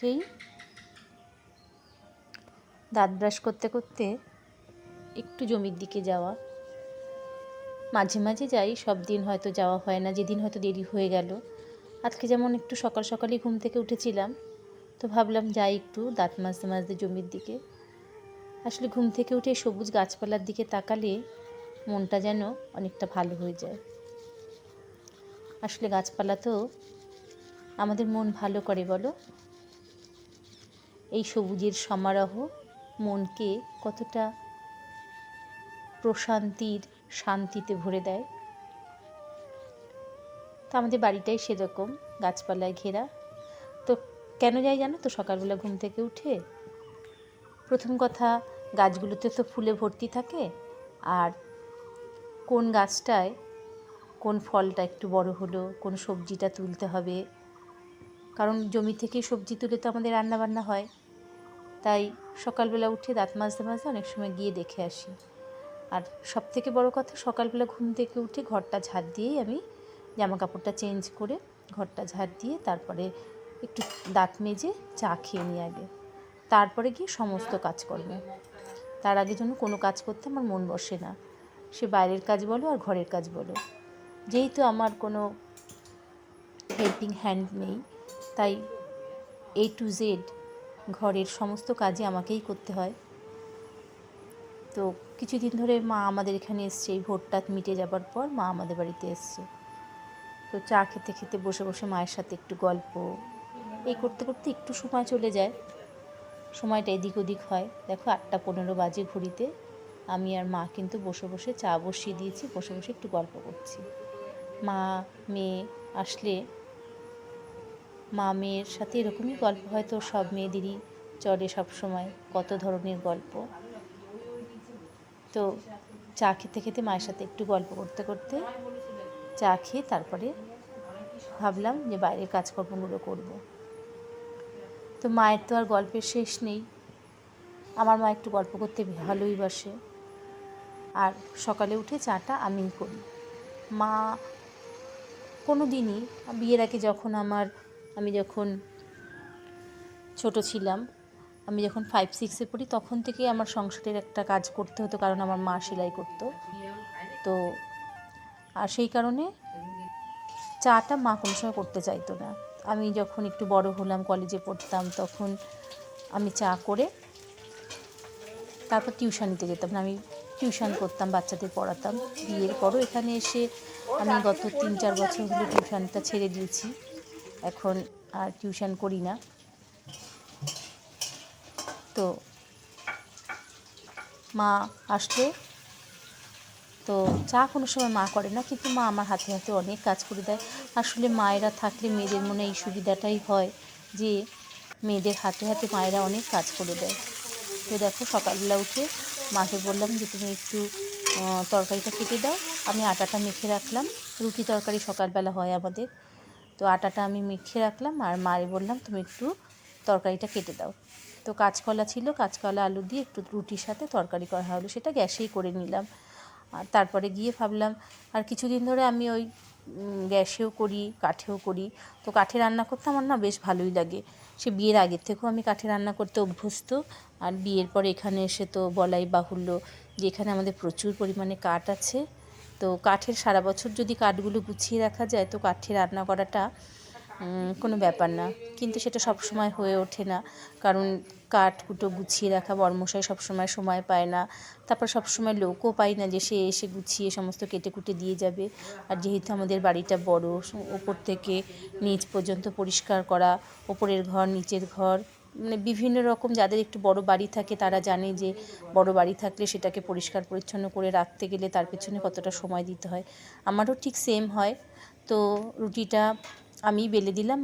উঠেই দাঁত ব্রাশ করতে করতে একটু জমির দিকে যাওয়া। মাঝে মাঝে যাই, সব দিন হয়তো যাওয়া হয় না, যেদিন হয়তো দেরি হয়ে গেল। আজকে যেমন একটু সকাল সকালই ঘুম থেকে উঠেছিলাম, তো ভাবলাম যাই একটু দাঁত মাজতে মাজতে জমির দিকে। আসলে ঘুম থেকে উঠে সবুজ গাছপালার দিকে তাকালে মনটা যেন অনেকটা ভালো হয়ে যায়। আসলে গাছপালা তো আমাদের মন ভালো করে, বলো? এই সবুজের সমারোহ মনকে কতটা প্রশান্তির শান্তিতে ভরে দেয়। তো আমাদের বাড়িটাই সেরকম গাছপালায় ঘেরা। তো কেন যাই জানো তো, সকালবেলা ঘুম থেকে উঠে প্রথম কথা, গাছগুলোতে তো ফুলে ভর্তি থাকে, আর কোন গাছটায় কোন ফলটা একটু বড় হলো, কোন সবজিটা তুলতে হবে, কারণ জমি থেকেই সবজি তুলে তো আমাদের রান্নাবান্না হয়। তাই সকালবেলা উঠে দাঁত মাজতে মাজতে অনেক সময় গিয়ে দেখে আসি। আর সবথেকে বড় কথা, সকালবেলা ঘুম থেকে উঠে ঘরটা ঝাড় দিয়েই আমি জামা কাপড়টা চেঞ্জ করে ঘরটা ঝাড় দিয়ে তারপরে একটু দাঁত মেজে চা খেয়ে নিই আগে, তারপরে গিয়ে সমস্ত কাজকর্ম। তার আগে জন্য কোনো কাজ করতে আমার মন বসে না, সে বাইরের কাজ বলো আর ঘরের কাজ বলো। যেহেতু আমার কোনো হেল্পিং হ্যান্ড নেই, তাই A to Z ঘরের সমস্ত কাজই আমাকেই করতে হয়। তো কিছুদিন ধরে মা আমাদের এখানে এসছে, এই ভোটটা মিটে যাবার পর মা আমাদের বাড়িতে এসছে। তো চা খেতে খেতে বসে বসে মায়ের সাথে একটু গল্প, এই করতে করতে একটু সময় চলে যায়। সময়টা এদিক ওদিক হয়। দেখো 8টা 15 বাজে ঘড়িতে, আমি আর মা কিন্তু বসে বসে চা বসিয়ে দিয়েছি, বসে বসে একটু গল্প করছি। মা মেয়ে আসলে মা মেয়ের সাথে এরকমই গল্প, হয়তো সব মেয়েদেরই চলে সব সময়, কত ধরনের গল্প। তো চা খেতে খেতে মায়ের সাথে একটু গল্প করতে করতে চা খেয়ে তারপরে ভাবলাম যে বাইরের কাজকর্মগুলো করব। তো মায়ের তো আর গল্পের শেষ নেই, আমার মা একটু গল্প করতে ভালোই বাসে। আর সকালে উঠে চাটা আমিই করি। মা কোনো দিনই, বিয়ের আগে যখন আমি যখন ছোট ছিলাম, আমি যখন 5-6-এ পড়ি, তখন থেকেই আমার সংসারের একটা কাজ করতে হতো, কারণ আমার মা সেলাই করতো। তো আর সেই কারণে চাটা মা কোনো সময় করতে চাইতো না। আমি যখন একটু বড় হলাম, কলেজে পড়তাম, তখন আমি চা করে তারপর টিউশনিতে যেতাম। আমি টিউশন করতাম, বাচ্চাদের পড়াতাম। বিয়ের পরও এখানে এসে আমি গত 3-4 বছর হলো টিউশনটা ছেড়ে দিয়েছি, এখন আর টিউশন করি না। তো মা আসলে তো চা কোনো সময় মা করে না, কিন্তু মা আমার হাতে হাতে অনেক কাজ করে দেয়। আসলে মায়েরা থাকলে মেয়েদের মনে এই সুবিধাটাই হয় যে মেয়েদের হাতে হাতে মায়েরা অনেক কাজ করে দেয়। তো দেখো সকালবেলা উঠে মাকে বললাম যে তুমি একটু তরকারিটা কেটে দাও। আমি আটাটা মেখে রাখলাম, রুটি তরকারি সকালবেলা হয় আমাদের। তো আটাটা আমি মেখে রাখলাম, আর মায়ে বললাম তুমি একটু তরকারিটা কেটে দাও। তো কাঁচকলা ছিল, কাঁচকলা আলু দিয়ে একটু রুটির সাথে তরকারি করা হলো, সেটা গ্যাসেই করে নিলাম। আর তারপরে গিয়ে ভাবলাম, আর কিছুদিন ধরে আমি ওই গ্যাসেও করি, কাঠেও করি। তো কাঠে রান্না করতে আমার না বেশ ভালোই লাগে। সে বিয়ের আগের থেকেও আমি কাঠে রান্না করতে অভ্যস্ত, আর বিয়ের পরে এখানে এসে তো বলাই বাহুল্য যে এখানে আমাদের প্রচুর পরিমাণে কাঠ আছে। তো কাঠের সারা বছর যদি কাঠগুলো গুছিয়ে রাখা যায়, তো কাঠে রান্না করাটা কোনো ব্যাপার না। কিন্তু সেটা সব সময় হয়ে ওঠে না, কারণ কাঠকুটো গুছিয়ে রাখা বড়মশাই সবসময় সময় পায় না। তারপর সবসময় লোকও পাই না যে সে এসে গুছিয়ে সমস্ত কেটে কুটে দিয়ে যাবে। আর যেহেতু আমাদের বাড়িটা বড়, ওপর থেকে নিচ পর্যন্ত পরিষ্কার করা, ওপরের ঘর নিচের ঘর, মানে বিভিন্ন রকম, যাদের একটু বড় বাড়ি থাকে তারা জানে যে বড় বাড়ি থাকলে সেটাকে পরিষ্কার পরিচ্ছন্ন করে রাখতে গেলে তার পেছনে কতটা সময় দিতে হয়। আমারও ঠিক সেম হয়। তো রুটিটা আমি বেলে দিলাম,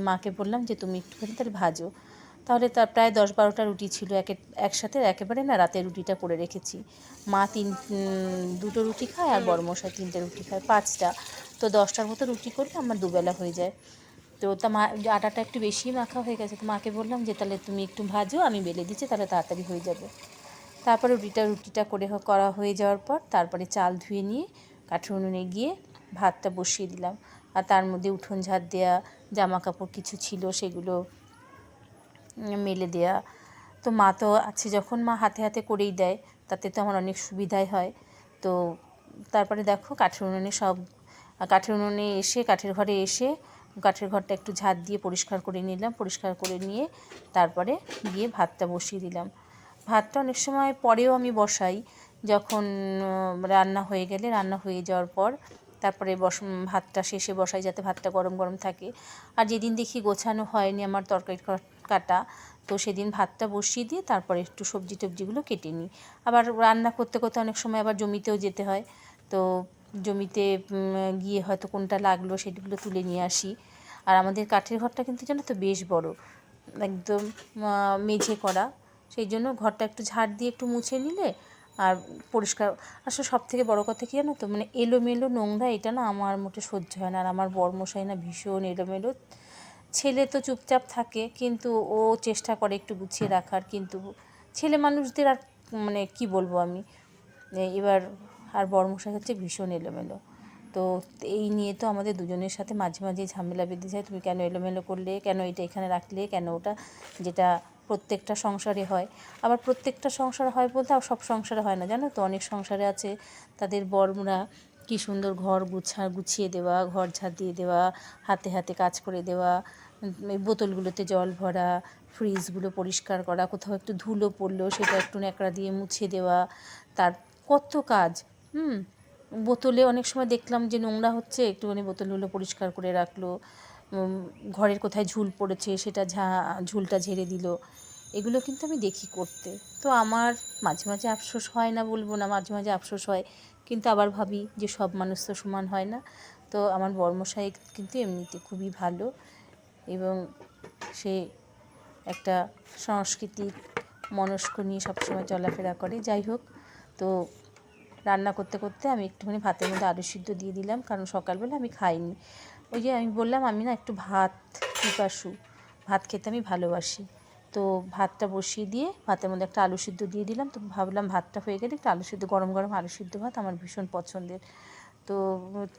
মাকে বললাম যে তুমি একটুখানি তাহলে ভাজো। তাহলে তার প্রায় 10-12টা রুটি ছিল একসাথে, একেবারে না রাতে রুটিটা করে রেখেছি। মা 2টো রুটি খায়, আর বড়মশাই 3টে রুটি খায়, 5টা। তো 10টার মতো রুটি করলে আমার দুবেলা হয়ে যায়। তো মা আটাটা একটু বেশি মাখা হয়ে গেছে, তো মাকে বললাম যে তাহলে তুমি একটু ভাজো, আমি বেলে দিচ্ছি, তাহলে তাড়াতাড়ি হয়ে যাবে। তারপরে রুটিটা করা হয়ে যাওয়ার পর তারপরে চাল ধুয়ে নিয়ে কাঠের উনুনে গিয়ে ভাতটা বসিয়ে দিলাম। আর তার মধ্যে উঠোন ঝাড় দেওয়া, জামা কাপড় কিছু ছিল সেগুলো মেলে দেয়া। তো মা তো আছে যখন, মা হাতে হাতে করেই দেয়, তাতে তো আমার অনেক সুবিধাই হয়। তো তারপরে দেখো কাঠের উনুনে এসে, কাঠের ঘরে এসে কাঠের ঘরটা একটু ঝাড় দিয়ে পরিষ্কার করে নিলাম। পরিষ্কার করে নিয়ে তারপরে গিয়ে ভাতটা বসিয়ে দিলাম। ভাতটা অনেক সময় পরেও আমি বসাই, যখন রান্না হয়ে যাওয়ার পর তারপরে ভাতটা শেষে বসাই, যাতে ভাতটা গরম গরম থাকে। আর যেদিন দেখি গোছানো হয়নি আমার তরকারি কাটা, তো সেদিন ভাতটা বসিয়ে দিয়ে তারপরে একটু সবজি টবজিগুলো কেটে নিই। আবার রান্না করতে করতে অনেক সময় আবার জমিতেও যেতে হয়, তো জমিতে গিয়ে হয়তো কোনটা লাগলো সেগুলো তুলে নিয়ে আসি। আর আমাদের কাঠের ঘরটা কিন্তু জানো তো বেশ বড়, একদম মেঝে করা, সেই জন্য ঘরটা একটু ঝাড় দিয়ে একটু মুছে নিলে আর পরিষ্কার। আসলে সব থেকে বড়ো কথা কী জানো তো, মানে এলোমেলো নোংরা, এটা না আমার মোটে সহ্য হয় না। আর আমার বরমশাই না ভীষণ এলোমেলো। ছেলে তো চুপচাপ থাকে, কিন্তু ও চেষ্টা করে একটু গুছিয়ে রাখার, কিন্তু ছেলে মানুষদের আর মানে কি বলবো আমি এবার। আর বরমশাই হচ্ছে ভীষণ এলোমেলো। তো এই নিয়ে তো আমাদের দুজনের সাথে মাঝে মাঝে ঝামেলা বেঁধে যায়, তুমি কেন এলোমেলো করলে, কেন এটা এখানে রাখলে, কেন ওটা, যেটা প্রত্যেকটা সংসারে হয়। আবার প্রত্যেকটা সংসার হয় বলতে আর সব সংসারে হয় না, জানো তো। অনেক সংসারে আছে তাদের বররা কী সুন্দর ঘর গুছিয়ে দেওয়া, ঘর ঝাড় দিয়ে দেওয়া, হাতে হাতে কাজ করে দেওয়া, বোতলগুলোতে জল ভরা, ফ্রিজগুলো পরিষ্কার করা, কোথাও একটু ধুলো পড়লো সেটা একটু ন্যাকড়া দিয়ে মুছে দেওয়া, তার কত কাজ। বোতলে অনেক সময় দেখলাম যে নোংরা হচ্ছে, একটুখানি বোতলগুলো পরিষ্কার করে রাখলো, ঘরের কোথায় ঝুল পড়েছে সেটা ঝুলটা ঝেড়ে দিল। এগুলো কিন্তু আমি দেখি করতে। তো আমার মাঝে মাঝে আফসোস হয় না বলবো না, মাঝে মাঝে আফসোস হয়, কিন্তু আবার ভাবি যে সব মানুষ তো সমান হয় না। তো আমার বরমশাই কিন্তু এমনিতে খুবই ভালো, এবং সে একটা সাংস্কৃতিক মনস্ক নিয়ে সবসময় চলাফেরা করে। যাই হোক, তো রান্না করতে করতে আমি একটুখানি ভাতের মধ্যে আলু সিদ্ধ দিয়ে দিলাম, কারণ সকালবেলা আমি খাইনি। ওই যে আমি বললাম আমি না একটু পিপাসু, ভাত খেতে আমি ভালোবাসি। তো ভাতটা বসিয়ে দিয়ে ভাতের মধ্যে একটা আলু সিদ্ধ দিয়ে দিলাম। তো ভাবলাম ভাতটা হয়ে গেলে একটু আলু সিদ্ধ, গরম গরম আলু সিদ্ধ ভাত আমার ভীষণ পছন্দের। তো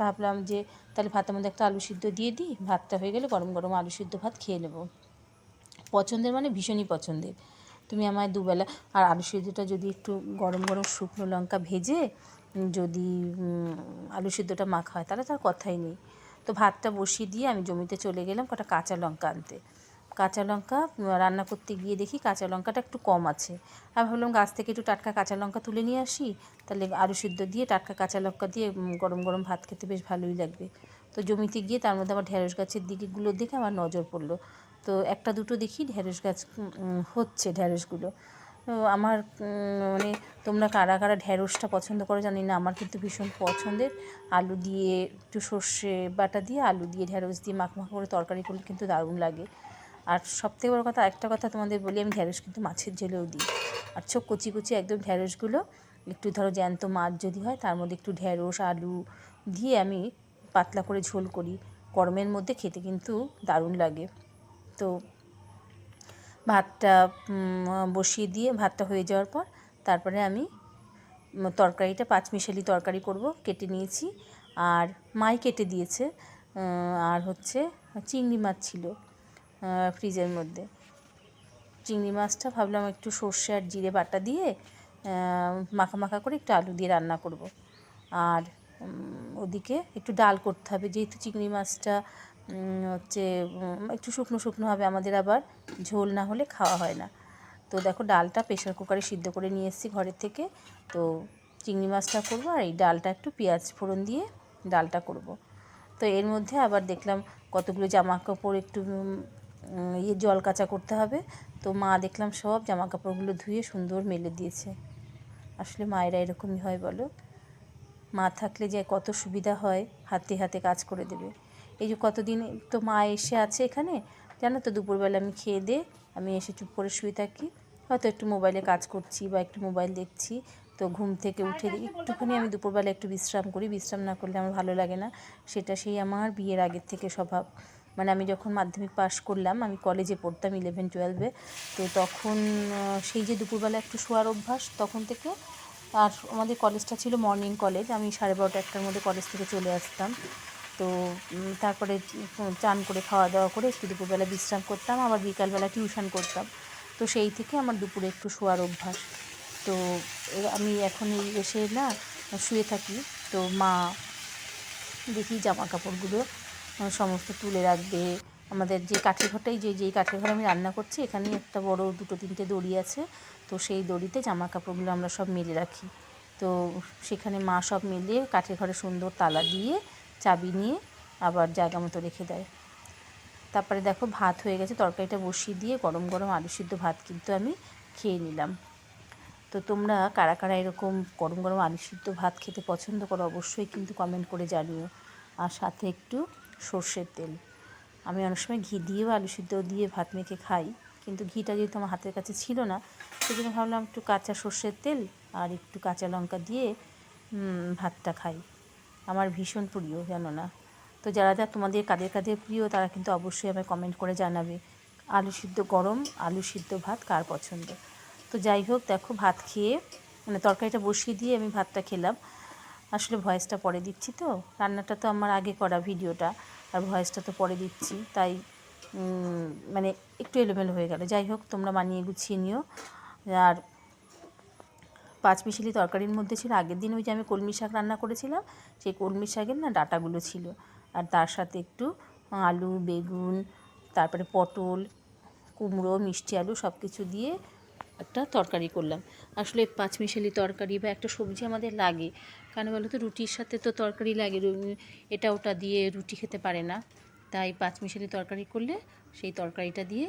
ভাবলাম যে তাহলে ভাতের মধ্যে একটা আলু সিদ্ধ দিয়ে দিই, ভাতটা হয়ে গেলে গরম গরম আলু সিদ্ধ ভাত খেয়ে নেব। পছন্দের মানে ভীষণই পছন্দের। তুমি আমায় দুবেলা, আর আলু সিদ্ধটা যদি একটু গরম গরম শুকনো লঙ্কা ভেজে যদি আলু সিদ্ধটা মাখা হয়, তাহলে তার কথাই নেই। তো ভাতটা বসিয়ে দিয়ে আমি জমিতে চলে গেলাম কটা কাঁচা লঙ্কা আনতে। কাঁচা লঙ্কা রান্না করতে গিয়ে দেখি কাঁচা লঙ্কাটা একটু কম আছে। আমি ভাবলাম গাছ থেকে একটু টাটকা কাঁচা লঙ্কা তুলে নিয়ে আসি, তাহলে আলু সিদ্ধ দিয়ে টাটকা কাঁচা লঙ্কা দিয়ে গরম গরম ভাত খেতে বেশ ভালোই লাগবে। তো জমিতে গিয়ে তার মধ্যে আবার ঢ্যাঁড়স গাছের দিকেগুলো দেখে আমার নজর পড়লো। তো একটা দুটো দেখি ঢ্যাঁড়স গাছ হচ্ছে, ঢ্যাঁড়সগুলো। তো আমার মানে তোমরা কারা কারা ঢ্যাঁড়সটা পছন্দ করো জানি না, আমার কিন্তু ভীষণ পছন্দের। আলু দিয়ে একটু সর্ষে বাটা দিয়ে আলু দিয়ে ঢ্যাঁড়স দিয়ে মাখা করে তরকারি করলে কিন্তু দারুণ লাগে। আর সবথেকে বড় কথা, একটা কথা তোমাদের বলি, আমি ঢ্যাঁড়স কিন্তু মাছের ঝোলেও দিই। আর কচি কচি একদম ঢ্যাঁড়সগুলো একটু ধরো জ্যান্ত মাছ যদি হয়, তার মধ্যে একটু ঢ্যাঁড়স আলু দিয়ে আমি পাতলা করে ঝোল করি, গরমের মধ্যে খেতে কিন্তু দারুণ লাগে। তো ভাতটা বসিয়ে দিয়ে ভাতটা হয়ে যাওয়ার পর তারপরে আমি তরকারিটা পাঁচমিশালি তরকারি করব, কেটে নিয়েছি। আর মাই কেটে দিয়েছে। আর হচ্ছে চিংড়ি মাছ ছিল ফ্রিজের মধ্যে। চিংড়ি মাছটা ভাবলাম একটু সর্ষে আর জিরে বাটা দিয়ে মাখা মাখা করে একটু আলু দিয়ে রান্না করব। আর ওদিকে একটু ডাল করতে হবে, যেহেতু চিংড়ি মাছটা হচ্ছে একটু শুকনো শুকনো হবে, আমাদের আবার ঝোল না হলে খাওয়া হয় না। তো দেখো ডালটা প্রেশার কুকারে সিদ্ধ করে নিয়ে এসেছি ঘরের থেকে। তো চিংড়ি মাছটা করবো, আর এই ডালটা একটু পেঁয়াজ ফোড়ন দিয়ে ডালটা করব। তো এর মধ্যে আবার দেখলাম কতগুলো জামা কাপড় একটু জল কাচা করতে হবে। তো মা দেখলাম সব জামা কাপড়গুলো ধুয়ে সুন্দর মেলে দিয়েছে। আসলে মায়েরা এরকমই হয় বলো, মা থাকলে যে কত সুবিধা হয়, হাতে হাতে কাজ করে দেবে। এই যে কতদিন তো মা এসে আছে এখানে, জানো তো, দুপুরবেলা আমি খেয়ে দিয়ে আমি এসে চুপ করে শুয়ে থাকি, হয়তো একটু মোবাইলে কাজ করছি বা একটু মোবাইল দেখছি। তো ঘুম থেকে উঠে একটুখানি আমি দুপুরবেলা একটু বিশ্রাম করি, বিশ্রাম না করলে আমার ভালো লাগে না। সেটা সেই আমার বিয়ের আগের থেকে স্বভাব। মানে আমি যখন মাধ্যমিক পাশ করলাম, আমি কলেজে পড়তাম 11-12-এ, তো তখন সেই যে দুপুরবেলা একটু শোয়ার অভ্যাস তখন থেকে। আর আমাদের কলেজটা ছিল মর্নিং কলেজ, আমি 12:30-1টার মধ্যে কলেজ থেকে চলে আসতাম। তো তারপরে চান করে খাওয়া দাওয়া করে একটু দুপুরবেলা বিশ্রাম করতাম, আবার বিকালবেলা টিউশন করতাম। তো সেই থেকে আমার দুপুরে একটু শোয়ার অভ্যাস। তো আমি এখন এসে না শুয়ে থাকি, তো মা দেখি জামা কাপড়গুলো সমস্ত তুলে রাখবে। আমাদের যে কাঠের ঘরটাই যেই কাঠের ঘরে আমি রান্না করছি, এখানেই একটা বড় 2-3টে দড়ি আছে। তো সেই দড়িতে জামা কাপড়গুলো আমরা সব মেলে রাখি। তো সেখানে মা সব মেলে কাঠের ঘরে সুন্দর তালা দিয়ে চাবি নিয়ে আবার জায়গা মতো রেখে দেয়। তারপরে দেখো ভাত হয়ে গেছে, তরকারিটা বসিয়ে দিয়ে গরম গরম আলু সিদ্ধ ভাত কিন্তু আমি খেয়ে নিলাম। তো তোমরা কারা কারা এরকম গরম গরম আলু সিদ্ধ ভাত খেতে পছন্দ করো অবশ্যই কিন্তু কমেন্ট করে জানিও। আর সাথে একটু সর্ষের তেল। আমি অনেক সময় ঘি দিয়েও আলু সিদ্ধ দিয়ে ভাত মেখে খাই, কিন্তু ঘিটা যেহেতু আমার হাতের কাছে ছিল না, সেজন্য ভাবলাম একটু কাঁচা সর্ষের তেল আর একটু কাঁচা লঙ্কা দিয়ে ভাতটা খাই। আমার ভীষণ প্রিয়, জানো না? তো যারা তোমাদের কাদের প্রিয় তারা কিন্তু অবশ্যই আমায় কমেন্ট করে জানাবে আলু সিদ্ধ গরম আলু সিদ্ধ ভাত কার পছন্দ। তো যাই হোক, দেখো ভাত খেয়ে তরকারিটা বসিয়ে দিয়ে আমি ভাতটা খেলাম। আসলে ভয়েসটা পরে দিচ্ছি, তো রান্নাটা তো আমার আগে করা ভিডিওটা, আর ভয়েসটা তো পরে দিচ্ছি, তাই মানে একটু এলোমেলো হয়ে গেল। যাই হোক, তোমরা মানিয়ে গুছিয়ে নিও। আর পাঁচমিশালি তরকারির মধ্যে ছিল আগের দিন ওই যে আমি কলমি শাক রান্না করেছিলাম, সেই কলমি শাকের না ডাঁটাগুলো ছিল, আর তার সাথে একটু আলু, বেগুন, তারপরে পটল, কুমড়ো, মিষ্টি আলু সব কিছু দিয়ে একটা তরকারি করলাম। আসলে পাঁচমিশালি তরকারি বা একটা সবজি আমাদের লাগে, কেন বলো তো? রুটির সাথে তো তরকারি লাগে, এটা ওটা দিয়ে রুটি খেতে পারে না, তাই পাঁচমিশালি তরকারি করলে সেই তরকারিটা দিয়ে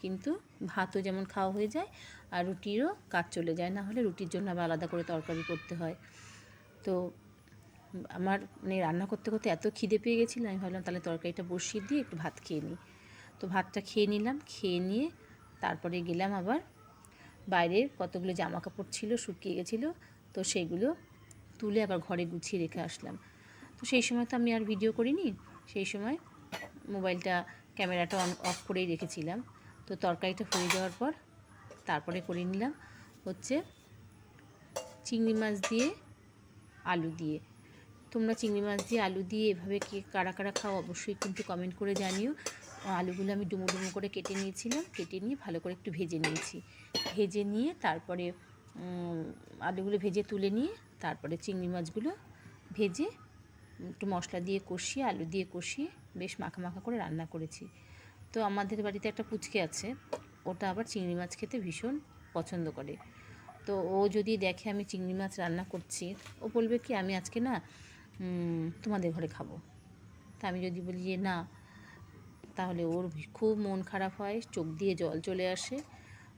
কিন্তু ভাতও যেমন খাওয়া হয়ে যায় আর রুটিরও কাজ চলে যায়। না হলে রুটির জন্য আবার আলাদা করে তরকারি করতে হয়। তো আমার রান্না করতে করতে এত খিদে পেয়ে গেছিলো, আমি ভাবলাম তাহলে তরকারিটা বসিয়ে দিয়ে একটু ভাত খেয়ে নিই। তো ভাতটা খেয়ে নিলাম, খেয়ে নিয়ে তারপরে গেলাম আবার বাইরের কতগুলো জামা কাপড় ছিল শুকিয়ে গেছিলো, তো সেইগুলো তুলে আবার ঘরে গুছিয়ে রেখে আসলাম। তো সেই সময় তো আমি আর ভিডিও করিনি, সেই সময় মোবাইলটা ক্যামেরাটা অফ করেই রেখেছিলাম। তো তরকারিটা হয়ে যাওয়ার পর তারপরে করে নিলাম হচ্ছে চিংড়ি মাছ দিয়ে আলু দিয়ে। তোমরা চিংড়ি মাছ দিয়ে আলু দিয়ে এভাবে কারা কারা খাও অবশ্যই কিন্তু কমেন্ট করে জানিও। আলুগুলো আমি ডুমো ডুমো করে কেটে নিয়েছিলাম, কেটে নিয়ে ভালো করে একটু ভেজে নিয়েছি। ভেজে নিয়ে তারপরে আলুগুলো ভেজে তুলে নিয়ে তারপরে চিংড়ি মাছগুলো ভেজে একটু মশলা দিয়ে কষিয়ে আলু দিয়ে কষিয়ে বেশ মাখা মাখা করে রান্না করেছি। তো আমাদের বাড়িতে একটা পুচকে আছে, ওটা আবার চিংড়ি মাছ খেতে ভীষণ পছন্দ করে। তো ও যদি দেখে আমি চিংড়ি মাছ রান্না করছি, ও বলবে কি আমি আজকে না তোমাদের ঘরে খাবো। তা আমি যদি বলি যে না, তাহলে ওর খুব মন খারাপ হয়, চোখ দিয়ে জল চলে আসে।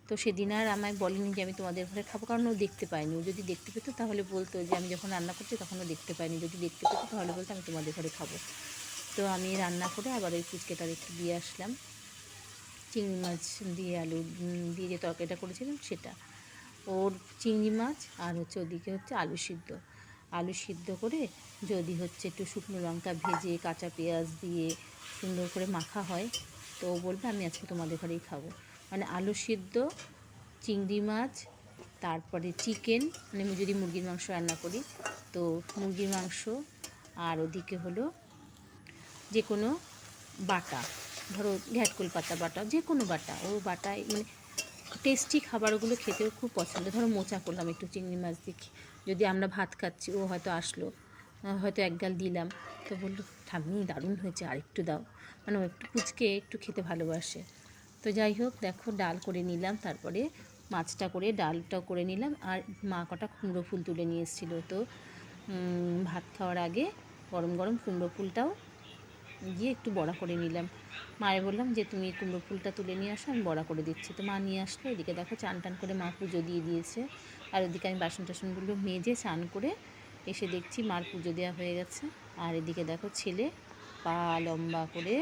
তো সেদিন আর আমায় বলেনি যে আমি তোমাদের ঘরে খাবো, কারণ ও দেখতে পায়নি। ও যদি দেখতে পেতো তাহলে বলতো যে আমি যখন রান্না করছি তখন ও দেখতে পায়নি, যদি দেখতে পেতো তাহলে বলতো আমি তোমাদের ঘরে খাবো। তো আমি রান্না করে আবার ওই পুচকেটার একটু দিয়ে আসলাম চিংড়ি মাছ দিয়ে আলু দিয়ে যে তরকারিটা করেছিলাম সেটা। ওর চিংড়ি মাছ আর হচ্ছে ওদিকে হচ্ছে আলু সিদ্ধ করে যদি হচ্ছে একটু শুকনো লঙ্কা ভেজে কাঁচা পেঁয়াজ দিয়ে সুন্দর করে মাখা হয়, তো ও বলবে আমি আজকে তোমাদের ঘরেই খাবো। মানে আলু সিদ্ধ, চিংড়ি মাছ, তারপরে চিকেন, মানে যদি মুরগির মাংস রান্না করি তো মুরগির মাংস, আর ওদিকে হলো যে কোনো বাটা, ধরো ঘ্যাটকোল পাতা বাটা, যে কোনো বাটা, ও বাটায় মানে টেস্টি খাবারগুলো খেতেও খুব পছন্দ। ধরো মোচা করলাম একটু চিংড়ি মাছ দিয়ে, যদি আমরা ভাত খাচ্ছি ও হয়তো আসলো, হয়তো এক গাল দিলাম, তো বললো ঠাম্মি দারুণ হয়েছে আর একটু দাও, মানে ও একটু পুচকে একটু খেতে ভালোবাসে। তো যাই হোক, দেখো ডাল করে নিলাম, তারপরে মাছটা করে ডালটাও করে নিলাম, আর মা কটা কুমড়ো ফুল তুলে নিয়ে এসেছিলো। তো ভাত খাওয়ার আগে গরম গরম কুমড়ো ফুলটাও গিয়ে একটু বড়া করে নিলাম। মায়ে বললাম যে তুমি কুমড়ো ফুলটা তুলে নিয়ে আসো, আমি বড়া করে দিচ্ছি। তো মা নিয়ে আসলো। এদিকে দেখো চান টান করে মা পুজো দিয়ে দিয়েছে, আর ওদিকে আমি বাসন টাসনগুলো মেজে চান করে এসে দেখছি মার পুজো দেওয়া হয়ে গেছে। আর এদিকে দেখো ছেলে পা লম্বা করে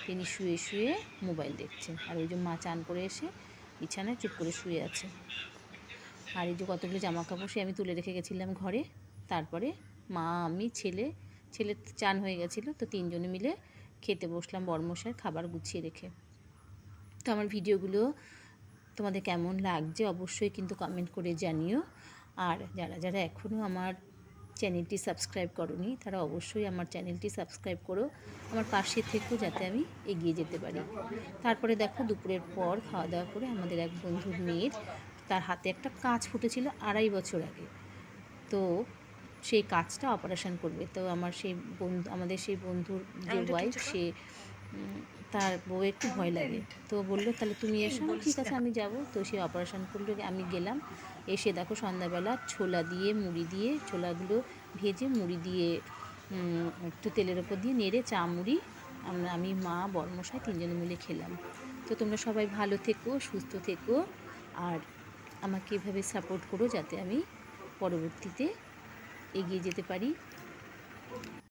তিনি শুয়ে শুয়ে মোবাইল দেখছে, আর ওই যে মা চান করে এসে বিছানায় চুপ করে শুয়ে আছে। আর এই যে কতগুলো জামা কাপড় সে আমি তুলে রেখে গেছিলাম ঘরে। তারপরে মা, আমি, ছেলে চান হয়ে গেছিলো, তো তিনজনে মিলে খেতে বসলাম বড়মশাই খাবার গুছিয়ে রেখে। তো আমার ভিডিওগুলো তোমাদের কেমন লাগছে অবশ্যই কিন্তু কমেন্ট করে জানিও। আর যারা যারা এখনও আমার চ্যানেলটি সাবস্ক্রাইব করোনি তারা অবশ্যই আমার চ্যানেলটি সাবস্ক্রাইব করো, আমার পাশে থেকো যাতে আমি এগিয়ে যেতে পারি। তারপরে দেখো দুপুরের পর খাওয়া দাওয়া করে আমাদের এক বন্ধুর মেয়ের তার হাতে একটা কাঁচ ফুটেছিল 2.5 বছর আগে। তো সেই কাজটা অপারেশন করবে। তো আমাদের সেই বন্ধুর যে ওয়াইফ সে তার বউ একটু ভয় লাগে, তো বললো তাহলে তুমি এসো। ঠিক আছে আমি যাব। তো সে অপারেশন করলো, আমি গেলাম। এসে দেখো সন্ধ্যাবেলা ছোলা দিয়ে মুড়ি দিয়ে, ছোলাগুলো ভেজে মুড়ি দিয়ে একটু তেলের ওপর দিয়ে নেড়ে চা মুড়ি আমি মা বড়মশাই 3জনে মিলে খেলাম। তো তোমরা সবাই ভালো থেকো, সুস্থ থেকো, আর আমাকে এভাবে সাপোর্ট করো যাতে আমি পরবর্তীতে এগিয়ে যেতে পারি।